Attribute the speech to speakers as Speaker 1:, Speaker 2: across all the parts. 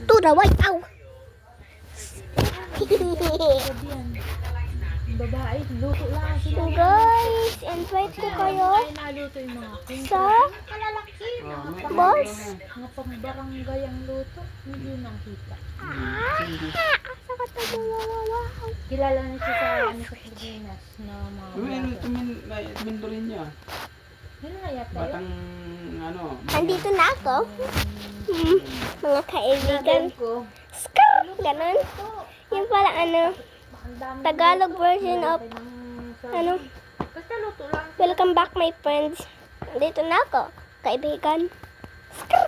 Speaker 1: To the white ow.
Speaker 2: Babae, luto lang sila.
Speaker 1: Guys, invite ko kayo
Speaker 2: Ay, naluto yung mga
Speaker 1: sa balls.
Speaker 2: mga pambarangay ang luto. Hindi yun ang kita.
Speaker 1: Asa ka tayo? Wow.
Speaker 2: Kilala na siya sa sa Pilipinas na mga
Speaker 3: Admin rin niya.
Speaker 2: Yun na yata yun.
Speaker 3: Batang ano.
Speaker 1: Nandito na ako. Mga kaibigan.
Speaker 2: Nagan ko.
Speaker 1: Skr! Ganon. Yung pala ano,
Speaker 2: Ang dami.
Speaker 1: Tagalog version of ano,
Speaker 2: Basta luto lang.
Speaker 1: welcome back my friends. Nandito na ako, kaibigan. Skr!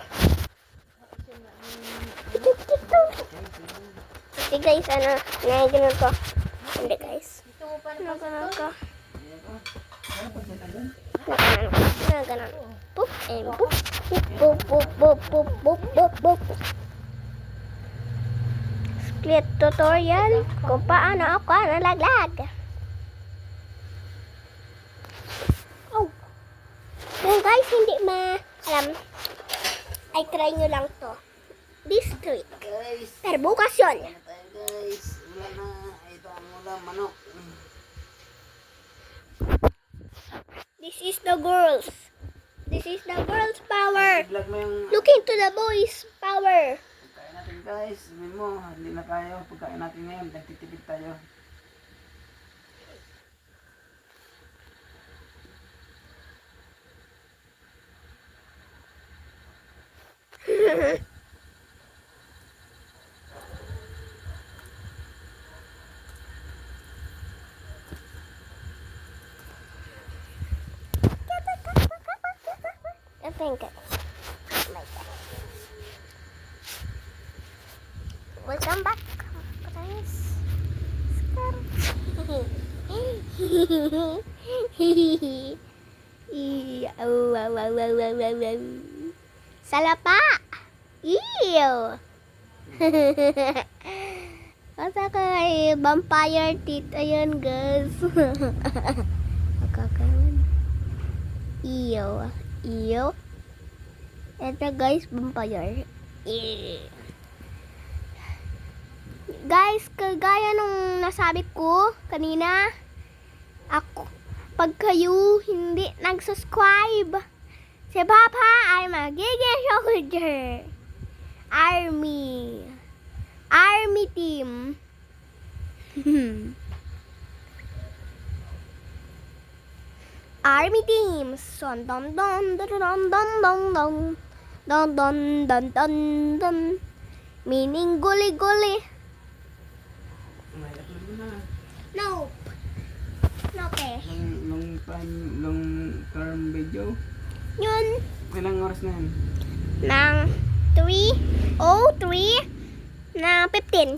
Speaker 1: Hindi guys, ano, naganon ko. Hindi guys.
Speaker 2: Gusto mo pa na
Speaker 1: Naganon ko. Naganon ko. Boop and boop. Boop, boop, boop, boop, boop, boop, boop. Split tutorial kung paano ako nalaglag. Oh. Kung guys hindi alam, ay try nyo lang to. This trick.
Speaker 3: Guys,
Speaker 1: Pero bukas yun.
Speaker 3: guys. Wala na. Ito ang ulam, manok.
Speaker 1: This is the girls. This is the girls' power.
Speaker 3: I-vlog mo yung
Speaker 1: Look into the boys' power.
Speaker 3: pagkain natin guys. Sabihin mo, hindi na tayo. Pagkain natin ngayon, nagtitipid tayo.
Speaker 1: I think it. Like that. Welcome back, guys. Salapa! Ew! Basta kay vampire teeth. Ayan, guys. Magkakaroon. Ew. Ew. Ito, guys, vampire. Ew. Guys, kagaya nung nasabi ko kanina, ako, pag kayo hindi nag-subscribe, si Papa ay magiging soldier. Army team. Army team. Son don don don don don don don don don don don. Meaning guli-guli.
Speaker 3: May upload mo na.
Speaker 1: No. Okay.
Speaker 3: Long term video.
Speaker 1: Yun.
Speaker 3: Ilang oras na yan?
Speaker 1: Ng 3:03 na 15.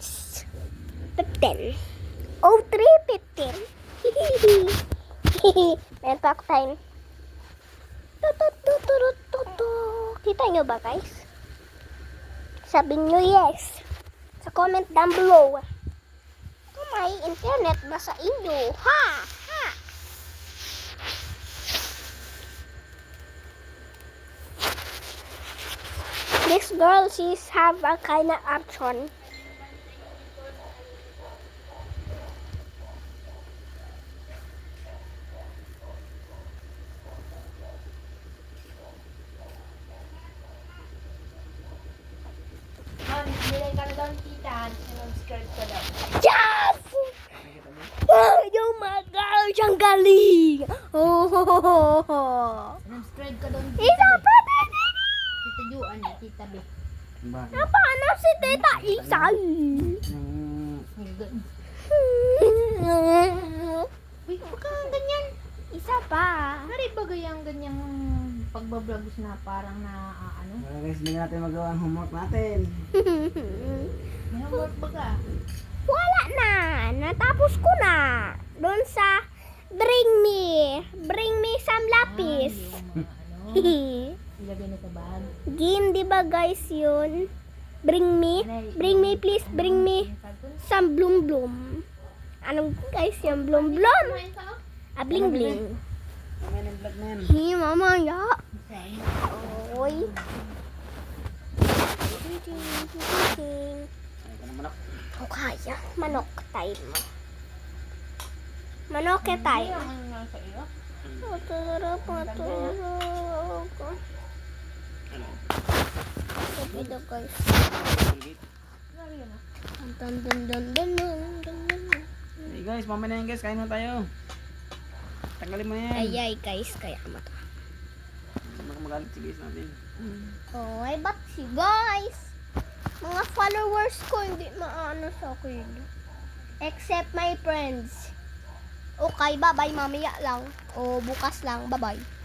Speaker 1: 15. 03:15. May talk time. Kita nyo ba, guys? Sabihin nyo yes. Sa comment down below. Kung may internet ba sa inyo? Ha? Ha? This girl, she's have a kind of option.
Speaker 2: Nilay ka na daw ni tita. Sinubscribe ka daw.
Speaker 1: Yes! Oh, yung mga girl, siyang galing! Oh, ho, ho, ho, ho.
Speaker 2: Sinubscribe ka daw ni
Speaker 1: Isa
Speaker 2: tita.
Speaker 1: pa,
Speaker 2: Tita Juan, tita B.
Speaker 3: Bakit?
Speaker 1: napahanap si Tita Isa.
Speaker 3: Yung
Speaker 2: Uy, huwag ka ganyan.
Speaker 1: Isa pa.
Speaker 2: Hari ba gayang ganyang pagbablogos na parang na ano?
Speaker 3: guys, hindi natin magawa ang homework natin.
Speaker 2: May homework ba ka?
Speaker 1: Wala na. Natapos ko na. Doon sa Bring me some lapis.
Speaker 2: Yung mga ano, ilagay na sa bag.
Speaker 1: Game, di ba guys yun? Bring me please, bring me some bloom. Anong guys yung bloom? Ah, bling bling.
Speaker 3: Mamaya ng vlog na yan.
Speaker 1: Hi, mamaya. Oy.
Speaker 3: manok.
Speaker 1: O kaya, manok time mo. Manok time.
Speaker 2: Ano nga sa iyo?
Speaker 1: Matulog, matulog.
Speaker 3: Ano?
Speaker 1: Sabi daw guys.
Speaker 3: Gigit.
Speaker 2: Ano yun ah?
Speaker 1: Dun dun dun dun dun dun dun.
Speaker 3: Hey guys, mamaya na yan guys. Kain na tayo. Tanggalin mo na yan.
Speaker 1: Ayay guys, kaya mo to.
Speaker 3: Baka magalit si guys natin.
Speaker 1: Oh, ay ba't si guys? Mga followers ko hindi maano sa akin. Except my friends. Okay, bye-bye mamaya lang. O bukas lang, bye-bye.